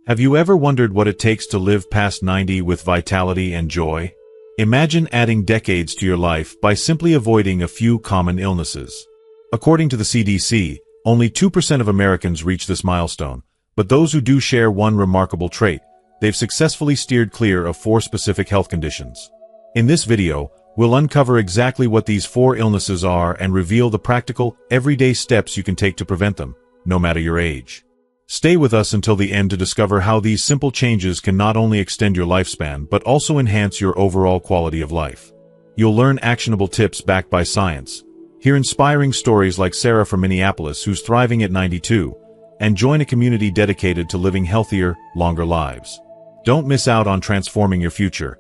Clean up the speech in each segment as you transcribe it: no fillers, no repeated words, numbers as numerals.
Have you ever wondered what it takes to live past 90 with vitality and joy? Imagine adding decades to your life by simply avoiding a few common illnesses. According to the CDC, only 2% of Americans reach this milestone, but those who do share one remarkable trait: they've successfully steered clear of 4 specific health conditions. In this video, we'll uncover exactly what these 4 illnesses are and reveal the practical, everyday steps you can take to prevent them, no matter your age. Stay with us until the end to discover how these simple changes can not only extend your lifespan but also enhance your overall quality of life. You'll learn actionable tips backed by science, hear inspiring stories like Sarah from Minneapolis who's thriving at 92, and join a community dedicated to living healthier, longer lives. Don't miss out on transforming your future.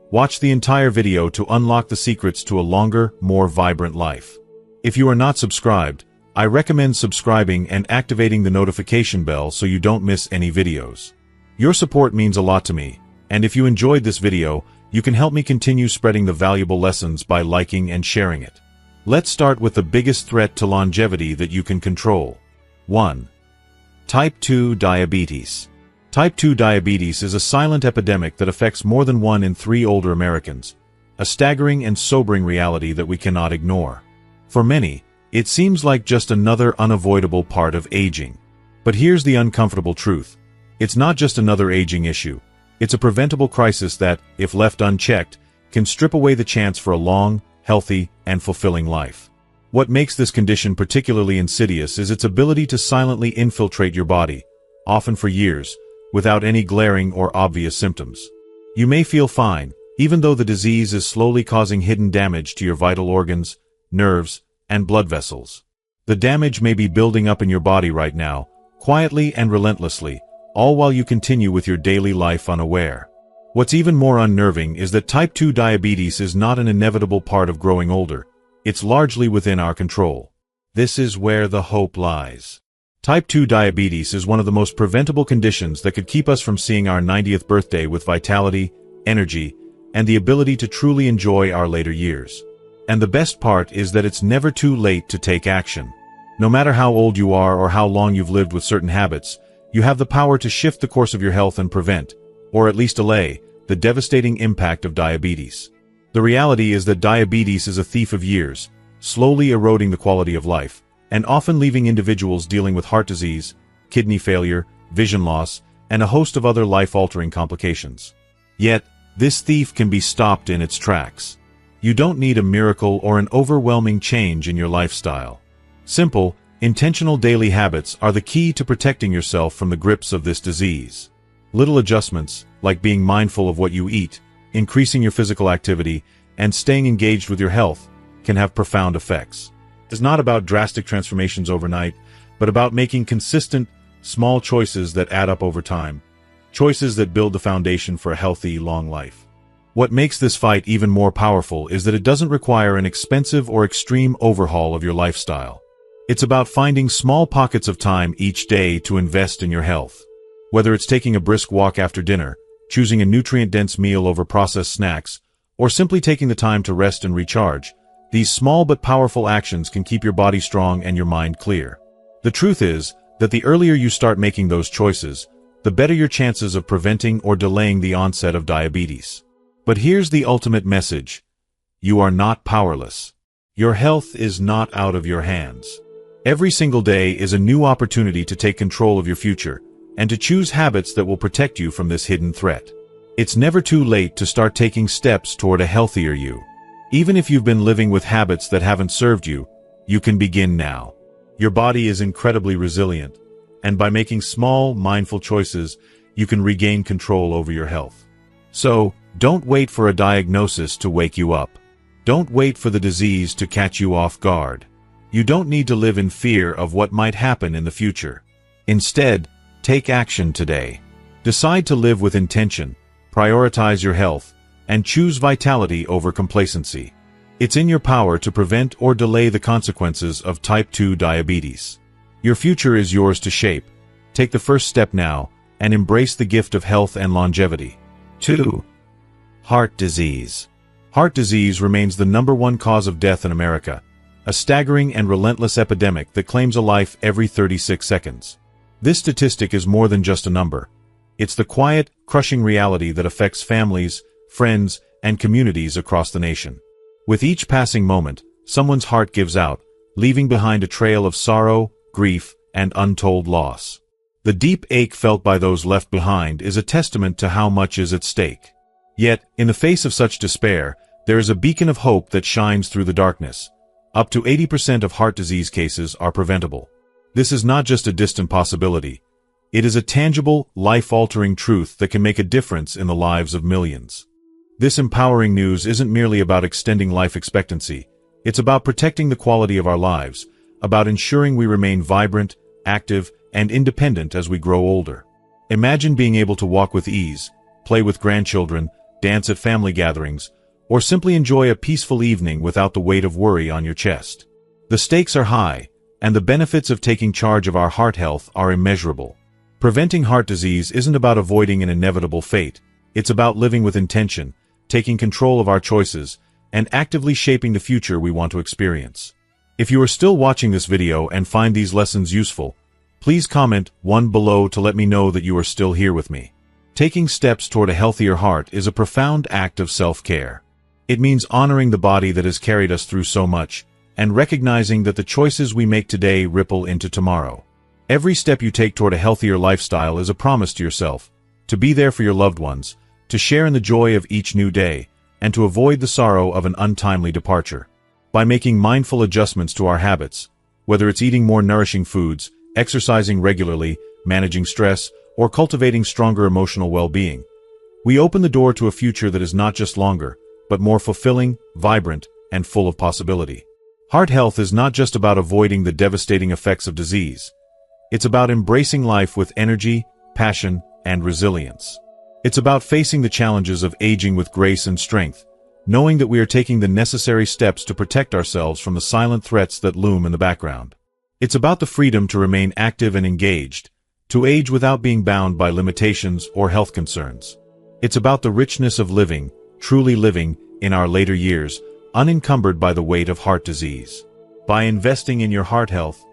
Watch the entire video to unlock the secrets to a longer, more vibrant life. If you are not subscribed, I recommend subscribing and activating the notification bell so you don't miss any videos. Your support means a lot to me, and if you enjoyed this video, you can help me continue spreading the valuable lessons by liking and sharing it. Let's start with the biggest threat to longevity that you can control. 1. Type 2 diabetes. Type 2 diabetes is a silent epidemic that affects more than 1 in 3 older Americans, a staggering and sobering reality that we cannot ignore. For many, it seems like just another unavoidable part of aging. But here's the uncomfortable truth. It's not just another aging issue. It's a preventable crisis that, if left unchecked, can strip away the chance for a long, healthy, and fulfilling life. What makes this condition particularly insidious is its ability to silently infiltrate your body, often for years, without any glaring or obvious symptoms. You may feel fine, even though the disease is slowly causing hidden damage to your vital organs, nerves, and blood vessels. The damage may be building up in your body right now, quietly and relentlessly, all while you continue with your daily life unaware. What's even more unnerving is that type 2 diabetes is not an inevitable part of growing older. It's largely within our control. This is where the hope lies. Type 2 diabetes is one of the most preventable conditions that could keep us from seeing our 90th birthday with vitality, energy, and the ability to truly enjoy our later years. And the best part is that it's never too late to take action. No matter how old you are or how long you've lived with certain habits, you have the power to shift the course of your health and prevent, or at least delay, the devastating impact of diabetes. The reality is that diabetes is a thief of years, slowly eroding the quality of life, and often leaving individuals dealing with heart disease, kidney failure, vision loss, and a host of other life-altering complications. Yet, this thief can be stopped in its tracks. You don't need a miracle or an overwhelming change in your lifestyle. Simple, intentional daily habits are the key to protecting yourself from the grips of this disease. Little adjustments, like being mindful of what you eat, increasing your physical activity, and staying engaged with your health, can have profound effects. It's not about drastic transformations overnight, but about making consistent, small choices that add up over time. Choices that build the foundation for a healthy, long life. What makes this fight even more powerful is that it doesn't require an expensive or extreme overhaul of your lifestyle. It's about finding small pockets of time each day to invest in your health. Whether it's taking a brisk walk after dinner, choosing a nutrient-dense meal over processed snacks, or simply taking the time to rest and recharge, these small but powerful actions can keep your body strong and your mind clear. The truth is that the earlier you start making those choices, the better your chances of preventing or delaying the onset of diabetes. But here's the ultimate message. You are not powerless. Your health is not out of your hands. Every single day is a new opportunity to take control of your future, and to choose habits that will protect you from this hidden threat. It's never too late to start taking steps toward a healthier you. Even if you've been living with habits that haven't served you, you can begin now. Your body is incredibly resilient, and by making small, mindful choices, you can regain control over your health. So, don't wait for a diagnosis to wake you up. Don't wait for the disease to catch you off guard. You don't need to live in fear of what might happen in the future. Instead, take action today. Decide to live with intention, prioritize your health, and choose vitality over complacency. It's in your power to prevent or delay the consequences of type 2 diabetes. Your future is yours to shape. Take the first step now, and embrace the gift of health and longevity. 2. Heart disease. Heart disease remains the #1 cause of death in America, a staggering and relentless epidemic that claims a life every 36 seconds. This statistic is more than just a number. It's the quiet, crushing reality that affects families, friends, and communities across the nation. With each passing moment, someone's heart gives out, leaving behind a trail of sorrow, grief, and untold loss. The deep ache felt by those left behind is a testament to how much is at stake. Yet, in the face of such despair, there is a beacon of hope that shines through the darkness. Up to 80% of heart disease cases are preventable. This is not just a distant possibility. It is a tangible, life-altering truth that can make a difference in the lives of millions. This empowering news isn't merely about extending life expectancy. It's about protecting the quality of our lives, about ensuring we remain vibrant, active, and independent as we grow older. Imagine being able to walk with ease, play with grandchildren, dance at family gatherings, or simply enjoy a peaceful evening without the weight of worry on your chest. The stakes are high, and the benefits of taking charge of our heart health are immeasurable. Preventing heart disease isn't about avoiding an inevitable fate. It's about living with intention, taking control of our choices, and actively shaping the future we want to experience. If you are still watching this video and find these lessons useful, please comment 1 below to let me know that you are still here with me. Taking steps toward a healthier heart is a profound act of self-care. It means honoring the body that has carried us through so much, and recognizing that the choices we make today ripple into tomorrow. Every step you take toward a healthier lifestyle is a promise to yourself, to be there for your loved ones, to share in the joy of each new day, and to avoid the sorrow of an untimely departure. By making mindful adjustments to our habits, whether it's eating more nourishing foods, exercising regularly, managing stress, or cultivating stronger emotional well-being, we open the door to a future that is not just longer, but more fulfilling, vibrant, and full of possibility. Heart health is not just about avoiding the devastating effects of disease. It's about embracing life with energy, passion, and resilience. It's about facing the challenges of aging with grace and strength, knowing that we are taking the necessary steps to protect ourselves from the silent threats that loom in the background. It's about the freedom to remain active and engaged, to age without being bound by limitations or health concerns. It's about the richness of living, truly living, in our later years, unencumbered by the weight of heart disease. By investing in your heart health,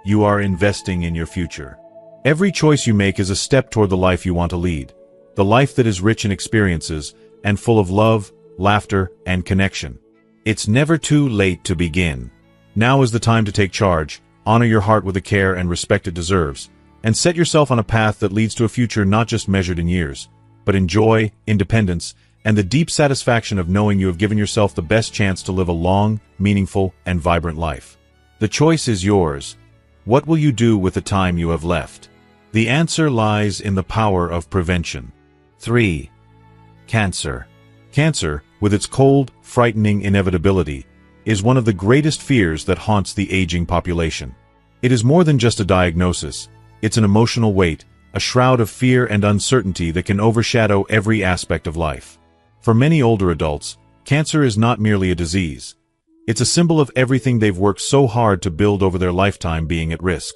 you are investing in your future. Every choice you make is a step toward the life you want to lead, the life that is rich in experiences and full of love, laughter, and connection. It's never too late to begin. Now is the time to take charge, honor your heart with the care and respect it deserves, and set yourself on a path that leads to a future not just measured in years, but in joy, independence, and the deep satisfaction of knowing you have given yourself the best chance to live a long, meaningful, and vibrant life. The choice is yours. What will you do with the time you have left? The answer lies in the power of prevention. 3. Cancer. Cancer, with its cold, frightening inevitability, is one of the greatest fears that haunts the aging population. It is more than just a diagnosis. It's an emotional weight, a shroud of fear and uncertainty that can overshadow every aspect of life. For many older adults, cancer is not merely a disease. It's a symbol of everything they've worked so hard to build over their lifetime being at risk.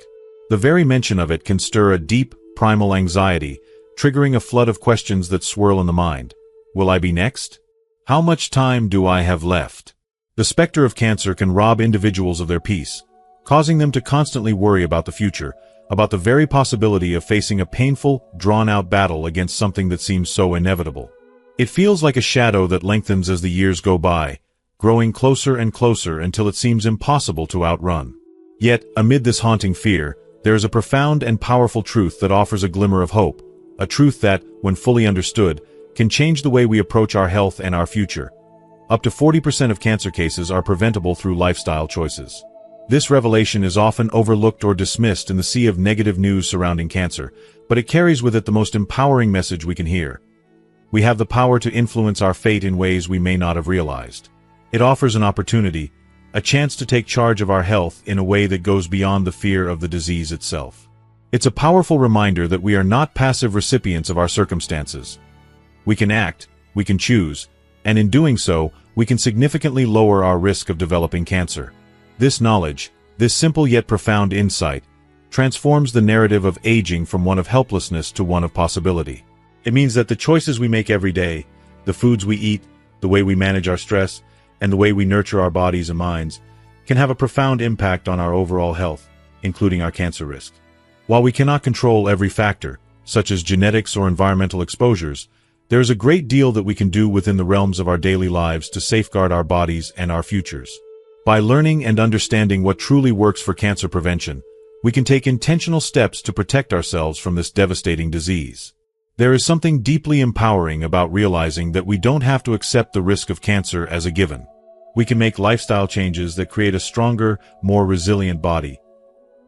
The very mention of it can stir a deep, primal anxiety, triggering a flood of questions that swirl in the mind. Will I be next? How much time do I have left? The specter of cancer can rob individuals of their peace, causing them to constantly worry about the future, about the very possibility of facing a painful, drawn-out battle against something that seems so inevitable. It feels like a shadow that lengthens as the years go by, growing closer and closer until it seems impossible to outrun. Yet, amid this haunting fear, there is a profound and powerful truth that offers a glimmer of hope, a truth that, when fully understood, can change the way we approach our health and our future. Up to 40% of cancer cases are preventable through lifestyle choices. This revelation is often overlooked or dismissed in the sea of negative news surrounding cancer, but it carries with it the most empowering message we can hear. We have the power to influence our fate in ways we may not have realized. It offers an opportunity, a chance to take charge of our health in a way that goes beyond the fear of the disease itself. It's a powerful reminder that we are not passive recipients of our circumstances. We can act, we can choose, and in doing so, we can significantly lower our risk of developing cancer. This knowledge, this simple yet profound insight, transforms the narrative of aging from one of helplessness to one of possibility. It means that the choices we make every day, the foods we eat, the way we manage our stress, and the way we nurture our bodies and minds, can have a profound impact on our overall health, including our cancer risk. While we cannot control every factor, such as genetics or environmental exposures, there is a great deal that we can do within the realms of our daily lives to safeguard our bodies and our futures. By learning and understanding what truly works for cancer prevention, we can take intentional steps to protect ourselves from this devastating disease. There is something deeply empowering about realizing that we don't have to accept the risk of cancer as a given. We can make lifestyle changes that create a stronger, more resilient body,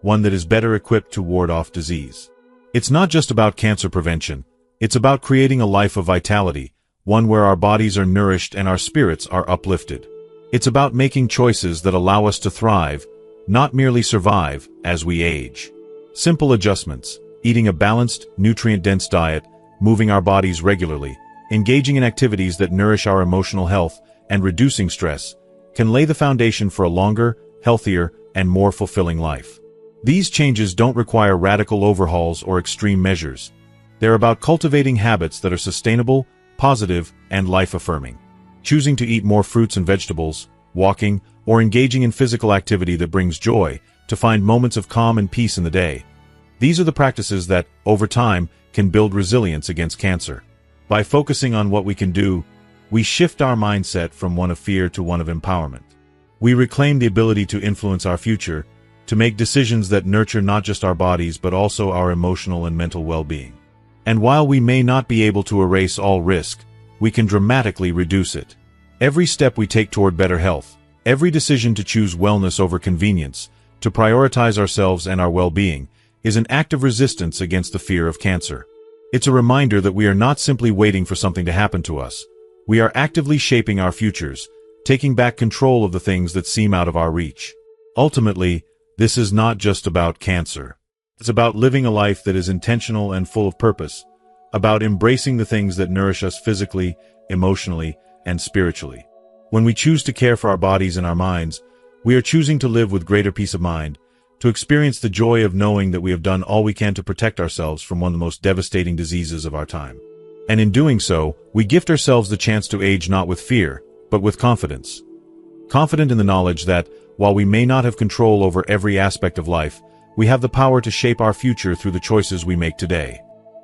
one that is better equipped to ward off disease. It's not just about cancer prevention, it's about creating a life of vitality, one where our bodies are nourished and our spirits are uplifted. It's about making choices that allow us to thrive, not merely survive, as we age. Simple adjustments, eating a balanced, nutrient-dense diet, moving our bodies regularly, engaging in activities that nourish our emotional health, and reducing stress, can lay the foundation for a longer, healthier, and more fulfilling life. These changes don't require radical overhauls or extreme measures. They're about cultivating habits that are sustainable, positive, and life-affirming. Choosing to eat more fruits and vegetables, walking, or engaging in physical activity that brings joy, to find moments of calm and peace in the day. These are the practices that, over time, can build resilience against cancer. By focusing on what we can do, we shift our mindset from one of fear to one of empowerment. We reclaim the ability to influence our future, to make decisions that nurture not just our bodies but also our emotional and mental well-being. And while we may not be able to erase all risk, we can dramatically reduce it. Every step we take toward better health, every decision to choose wellness over convenience, to prioritize ourselves and our well-being, is an act of resistance against the fear of cancer. It's a reminder that we are not simply waiting for something to happen to us. We are actively shaping our futures, taking back control of the things that seem out of our reach. Ultimately, this is not just about cancer. It's about living a life that is intentional and full of purpose, about embracing the things that nourish us physically, emotionally, and spiritually. When we choose to care for our bodies and our minds, we are choosing to live with greater peace of mind, to experience the joy of knowing that we have done all we can to protect ourselves from one of the most devastating diseases of our time. And in doing so, we gift ourselves the chance to age not with fear, but with confidence. Confident in the knowledge that, while we may not have control over every aspect of life, we have the power to shape our future through the choices we make today.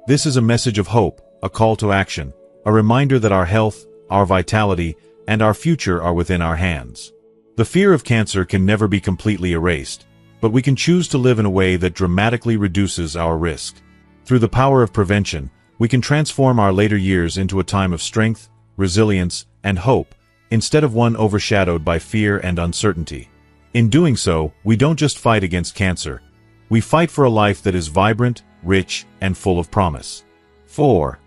This is a message of hope, a call to action, a reminder that our health, our vitality, and our future are within our hands. The fear of cancer can never be completely erased, but we can choose to live in a way that dramatically reduces our risk. Through the power of prevention, we can transform our later years into a time of strength, resilience, and hope, instead of one overshadowed by fear and uncertainty. In doing so, we don't just fight against cancer. We fight for a life that is vibrant, rich, and full of promise. 4.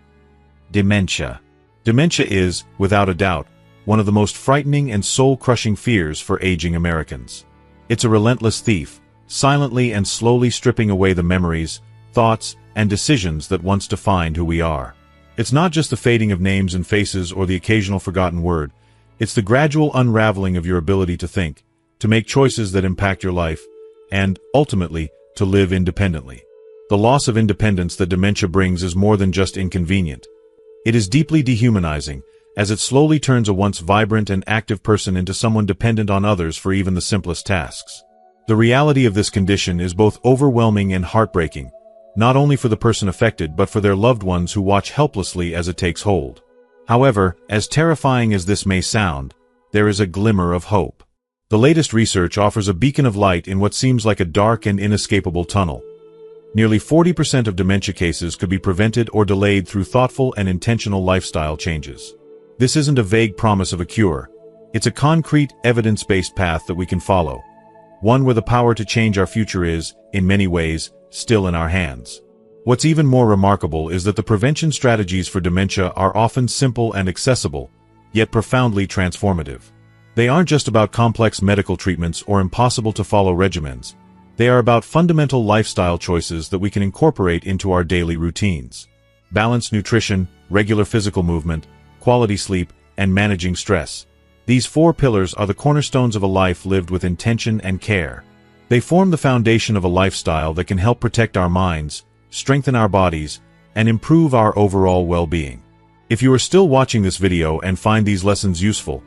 Dementia. Dementia is, without a doubt, one of the most frightening and soul-crushing fears for aging Americans. It's a relentless thief, silently and slowly stripping away the memories, thoughts, and decisions that once defined who we are. It's not just the fading of names and faces or the occasional forgotten word. It's the gradual unraveling of your ability to think, to make choices that impact your life, and, ultimately, to live independently. The loss of independence that dementia brings is more than just inconvenient. It is deeply dehumanizing, as it slowly turns a once vibrant and active person into someone dependent on others for even the simplest tasks. The reality of this condition is both overwhelming and heartbreaking, not only for the person affected but for their loved ones who watch helplessly as it takes hold. However, as terrifying as this may sound, there is a glimmer of hope. The latest research offers a beacon of light in what seems like a dark and inescapable tunnel. Nearly 40% of dementia cases could be prevented or delayed through thoughtful and intentional lifestyle changes. This isn't a vague promise of a cure. It's a concrete, evidence-based path that we can follow. One where the power to change our future is, in many ways, still in our hands. What's even more remarkable is that the prevention strategies for dementia are often simple and accessible, yet profoundly transformative. They aren't just about complex medical treatments or impossible-to-follow regimens. They are about fundamental lifestyle choices that we can incorporate into our daily routines. Balanced nutrition, regular physical movement, quality sleep, and managing stress. These 4 pillars are the cornerstones of a life lived with intention and care. They form the foundation of a lifestyle that can help protect our minds, strengthen our bodies, and improve our overall well-being. If you are still watching this video and find these lessons useful,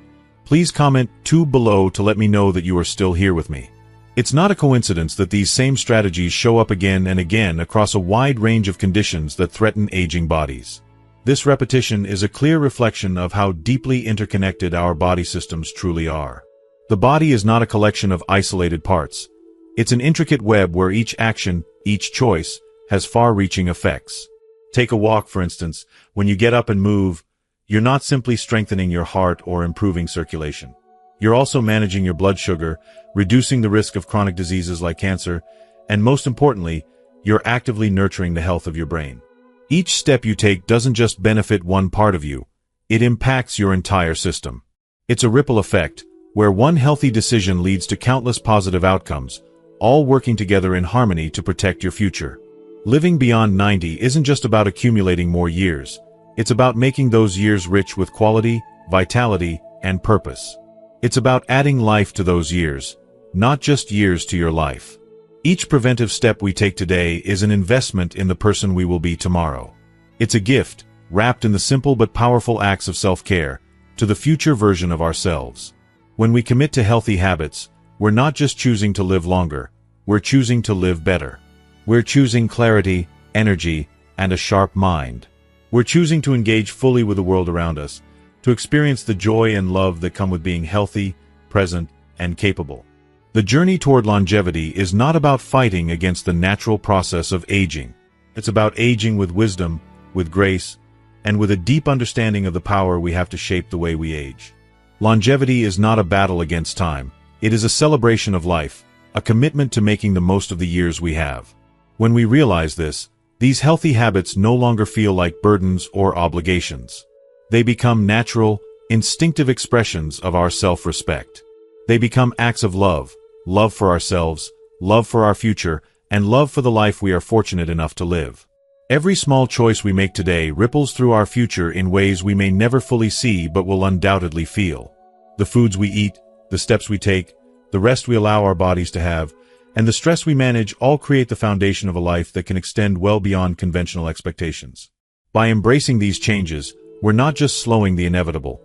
please comment 2 below to let me know that you are still here with me. It's not a coincidence that these same strategies show up again and again across a wide range of conditions that threaten aging bodies. This repetition is a clear reflection of how deeply interconnected our body systems truly are. The body is not a collection of isolated parts. It's an intricate web where each action, each choice, has far-reaching effects. Take a walk, for instance. When you get up and move, you're not simply strengthening your heart or improving circulation. You're also managing your blood sugar, reducing the risk of chronic diseases like cancer, and most importantly, you're actively nurturing the health of your brain. Each step you take doesn't just benefit one part of you, it impacts your entire system. It's a ripple effect, where one healthy decision leads to countless positive outcomes, all working together in harmony to protect your future. Living beyond 90 isn't just about accumulating more years, it's about making those years rich with quality, vitality, and purpose. It's about adding life to those years, not just years to your life. Each preventive step we take today is an investment in the person we will be tomorrow. It's a gift, wrapped in the simple but powerful acts of self-care, to the future version of ourselves. When we commit to healthy habits, we're not just choosing to live longer, we're choosing to live better. We're choosing clarity, energy, and a sharp mind. We're choosing to engage fully with the world around us, to experience the joy and love that come with being healthy, present, and capable. The journey toward longevity is not about fighting against the natural process of aging. It's about aging with wisdom, with grace, and with a deep understanding of the power we have to shape the way we age. Longevity is not a battle against time. It is a celebration of life, a commitment to making the most of the years we have. When we realize this, these healthy habits no longer feel like burdens or obligations. They become natural, instinctive expressions of our self-respect. They become acts of love, love for ourselves, love for our future, and love for the life we are fortunate enough to live. Every small choice we make today ripples through our future in ways we may never fully see but will undoubtedly feel. The foods we eat, the steps we take, the rest we allow our bodies to have, and the stress we manage all create the foundation of a life that can extend well beyond conventional expectations. By embracing these changes, we're not just slowing the inevitable.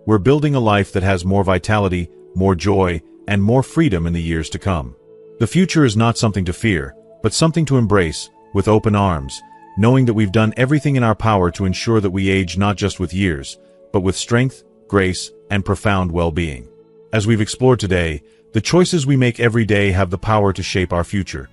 We're building a life that has more vitality, more joy, and more freedom in the years to come. The future is not something to fear, but something to embrace, with open arms, knowing that we've done everything in our power to ensure that we age not just with years, but with strength, grace, and profound well-being. As we've explored today, the choices we make every day have the power to shape our future.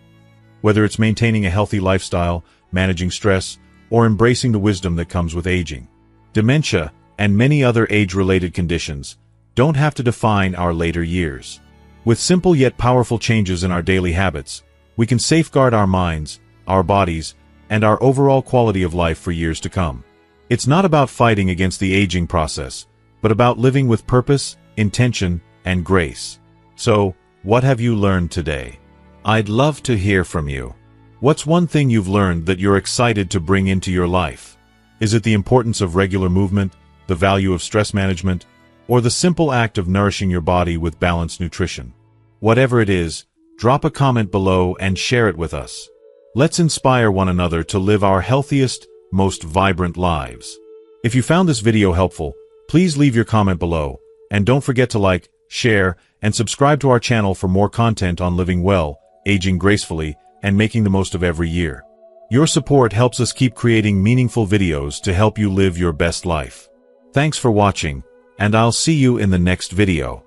Whether it's maintaining a healthy lifestyle, managing stress, or embracing the wisdom that comes with aging. Dementia, and many other age-related conditions, don't have to define our later years. With simple yet powerful changes in our daily habits, we can safeguard our minds, our bodies, and our overall quality of life for years to come. It's not about fighting against the aging process, but about living with purpose, intention, and grace. So, what have you learned today? I'd love to hear from you. What's one thing you've learned that you're excited to bring into your life? Is it the importance of regular movement, the value of stress management, or the simple act of nourishing your body with balanced nutrition? Whatever it is, drop a comment below and share it with us. Let's inspire one another to live our healthiest, most vibrant lives. If you found this video helpful, please leave your comment below, and don't forget to like, share, and subscribe to our channel for more content on living well, aging gracefully, and making the most of every year. Your support helps us keep creating meaningful videos to help you live your best life. Thanks for watching, and I'll see you in the next video.